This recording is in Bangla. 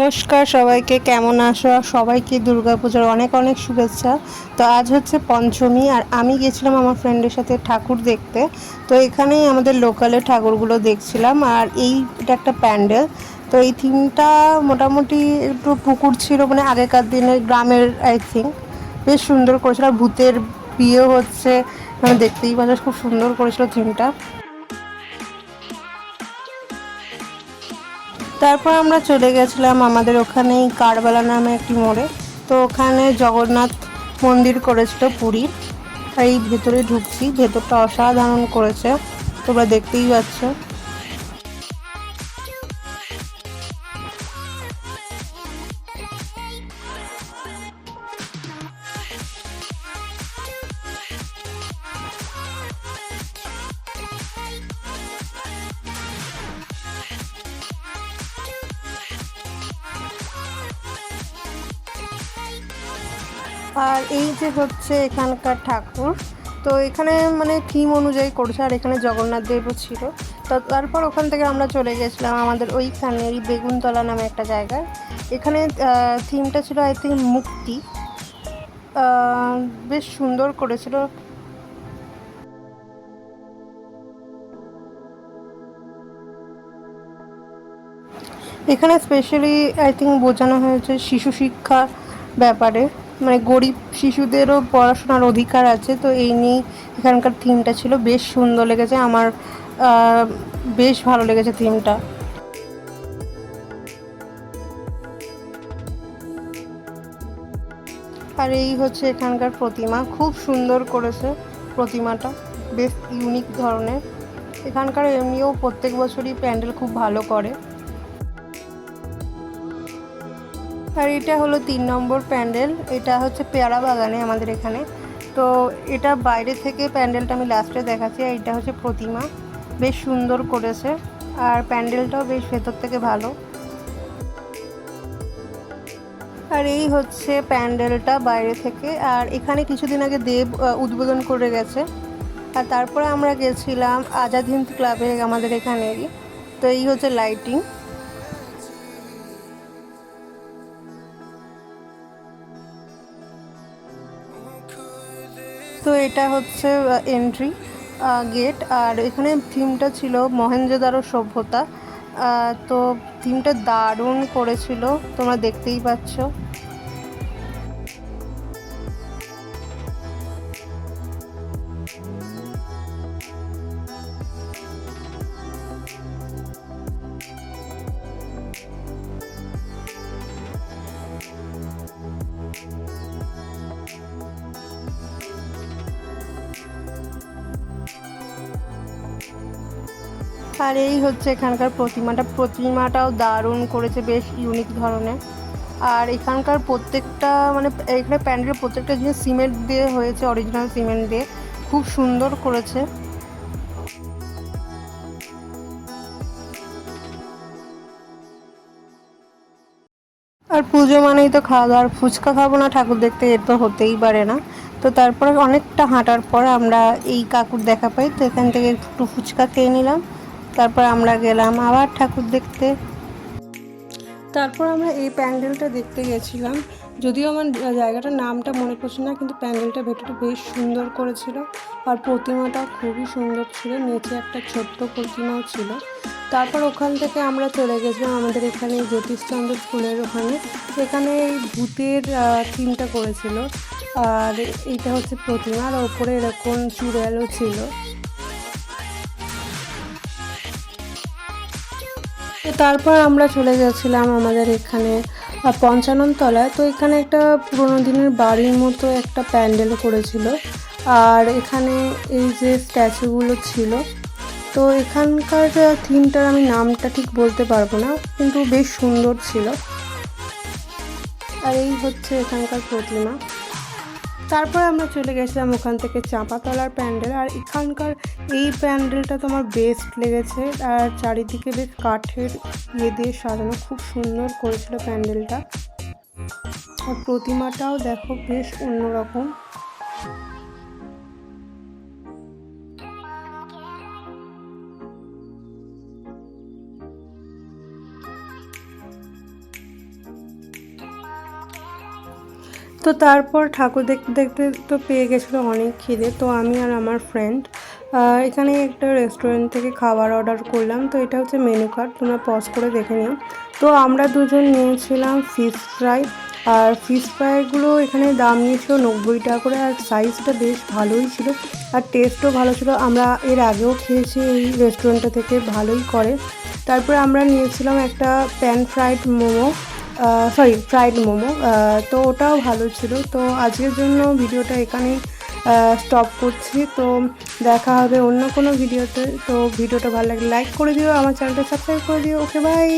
নমস্কার সবাইকে, কেমন আছো? সবাইকে দুর্গাপূজার অনেক অনেক শুভেচ্ছা। তো আজ হচ্ছে পঞ্চমী, আর আমি গেছিলাম আমার ফ্রেন্ডের সাথে ঠাকুর দেখতে। তো এখানেই আমাদের লোকালে ঠাকুরগুলো দেখছিলাম, আর এটা একটা প্যান্ডেল। তো এই থিমটা মোটামুটি একটু পুকুর ছিল, মানে আগেকার দিনের গ্রামের আই থিঙ্ক। বেশ সুন্দর করেছিল, আর ভূতের বিয়ে হচ্ছে, মানে দেখতেই পাচ্ছ খুব সুন্দর করেছিল থিমটা। তারপর আমরা চলে গেছিলাম আমাদের ওখানেই কারবালা নামে একটি মোড়ে। তো ওখানে জগন্নাথ মন্দির করেছিল পুরীর। আর এই ভেতরে ঢুকছি, ভেতরটা অসাধারণ করেছে, তোমরা দেখতেই পাচ্ছ। আর এই যে হচ্ছে এখানকার ঠাকুর। তো এখানে মানে থিম অনুযায়ী করছে, আর এখানে জগন্নাথ দেবও ছিল। তো তারপর ওখান থেকে আমরা চলে গেছিলাম আমাদের ওইখানেই বেগুনতলা নামে একটা জায়গায়। এখানে থিমটা ছিল আই থিঙ্ক মুক্তি। বেশ সুন্দর করেছিল। এখানে স্পেশালি আই থিঙ্ক বোঝানো হয়েছে শিশু শিক্ষা ব্যাপারে, মানে গরিব শিশুদেরও পড়াশোনার অধিকার আছে। তো এই নিয়েই এখানকার থিমটা ছিল, বেশ সুন্দর লেগেছে আমার। বেশ ভালো লেগেছে থিমটা। আর এই হচ্ছে এখানকার প্রতিমা, খুব সুন্দর করেছে প্রতিমাটা, বেশ ইউনিক ধরনের। এখানকার এমনিও প্রত্যেক বছরই প্যান্ডেল খুব ভালো করে। আর এটা হলো 3 নম্বর প্যান্ডেল, এটা হচ্ছে পেয়ারা বাগানে আমাদের এখানে। তো এটা বাইরে থেকে প্যান্ডেলটা আমি লাস্টে দেখাচ্ছি। আর এটা হচ্ছে প্রতিমা, বেশ সুন্দর করেছে, আর প্যান্ডেলটাও বেশ ভেতর থেকে ভালো। আর এই হচ্ছে প্যান্ডেলটা বাইরে থেকে। আর এখানে কিছুদিন আগে দেব উদ্বোধন করে গেছে। আর তারপরে আমরা গেছিলাম আজাদ হিন্দ ক্লাবে আমাদের এখানেরই। তো এই হচ্ছে লাইটিং। তো এটা হচ্ছে এন্ট্রি গেট। আর এখানে থিমটা ছিল মহেঞ্জোদারো সভ্যতা। তো থিমটা দারুণ করেছিল, তোমরা দেখতেই পাচ্ছ। আর এই হচ্ছে এখানকার প্রতিমাটাও দারুণ করেছে, বেশ ইউনিক ধরনের। আর এখানকার প্রত্যেকটা মানে এখানে প্যান্ডেলের প্রত্যেকটা জিনিস সিমেন্ট দিয়ে হয়েছে, অরিজিনাল সিমেন্ট দিয়ে, খুব সুন্দর করেছে। আর পুজো মানেই তো খাওয়া দাওয়ার, ফুচকা খাবো না ঠাকুর দেখতে, এ তো হতেই পারে না। তো তারপরে অনেকটা হাঁটার পর আমরা এই কাকুর দেখা পাই, তো এখান থেকে একটু ফুচকা খেয়ে নিলাম। তারপর আমরা গেলাম আবার ঠাকুর দেখতে। তারপর আমরা এই প্যান্ডেলটা দেখতে গেছিলাম, যদিও আমার জায়গাটার নামটা মনে পড়ছে না, কিন্তু প্যান্ডেলটা ভেতরটা বেশ সুন্দর করেছিল। আর প্রতিমাটাও খুবই সুন্দর ছিল, নিচে একটা ছোট্ট প্রতিমাও ছিল। তারপর ওখান থেকে আমরা চলে গেছিলাম আমাদের এখানে জ্যোতিষচন্দ্র স্কুলের ওখানে। এখানে এই ভূতের থিমটা করেছিল। আর এইটা হচ্ছে প্রতিমা, আর ওপরে এরকম চূড়ালও ছিল। তো তারপর আমরা চলে গেছিলাম আমাদের এখানে পঞ্চানন তলায়। তো এখানে একটা পুরোনো দিনের বাড়ির মতো একটা প্যান্ডেল করেছিল। আর এখানে এই যে স্ট্যাচুগুলো ছিল, তো এখানকার থিমটার আমি নামটা ঠিক বলতে পারবো না, কিন্তু বেশ সুন্দর ছিল। আর এই হচ্ছে এখানকার প্রতিমা। তারপর আমরা চলে গেছিলাম ওখান থেকে চাঁপাতলার প্যান্ডেল। আর এখানকার এই প্যান্ডেলটা তো আমার বেস্ট লেগেছে। আর চারিদিকে বেশ কাঠের দিয়ে সাজানো, খুব সুন্দর করেছিল প্যান্ডেলটা। আর প্রতিমাটাও দেখো বেশ অন্যরকম। তো তারপর ঠাকুর দেখতে দেখতে তো পেয়ে গেছিলো অনেক খিদে, তো আমি আর আমার ফ্রেন্ড এখানে একটা রেস্টুরেন্ট থেকে খাবার অর্ডার করলাম। তো এটা হচ্ছে মেনু কার্ড, তোমরা পজ করে দেখে নিও। তো আমরা দুজন নিয়েছিলাম ফিশ ফ্রাই, আর ফিশ ফ্রাইগুলো এখানে দাম নিয়েছিল 90 টাকা করে, আর সাইজটা বেশ ভালোই ছিল আর টেস্টও ভালো ছিল। আমরা এর আগেও খেয়েছি এই রেস্টুরেন্টটা থেকে, ভালোই করে। তারপরে আমরা নিয়েছিলাম একটা pan fried momo, fried momo, তো ওটাও ভালো ছিল। তো আজকের জন্য ভিডিওটা এখানেই স্টপ করছি। তো দেখা হবে অন্য কোনো ভিডিওতে। তো ভিডিওটা ভালো লাগলে লাইক করে দিও, আমার চ্যানেলটা সাবস্ক্রাইব করে দিও। ওকে, বাই।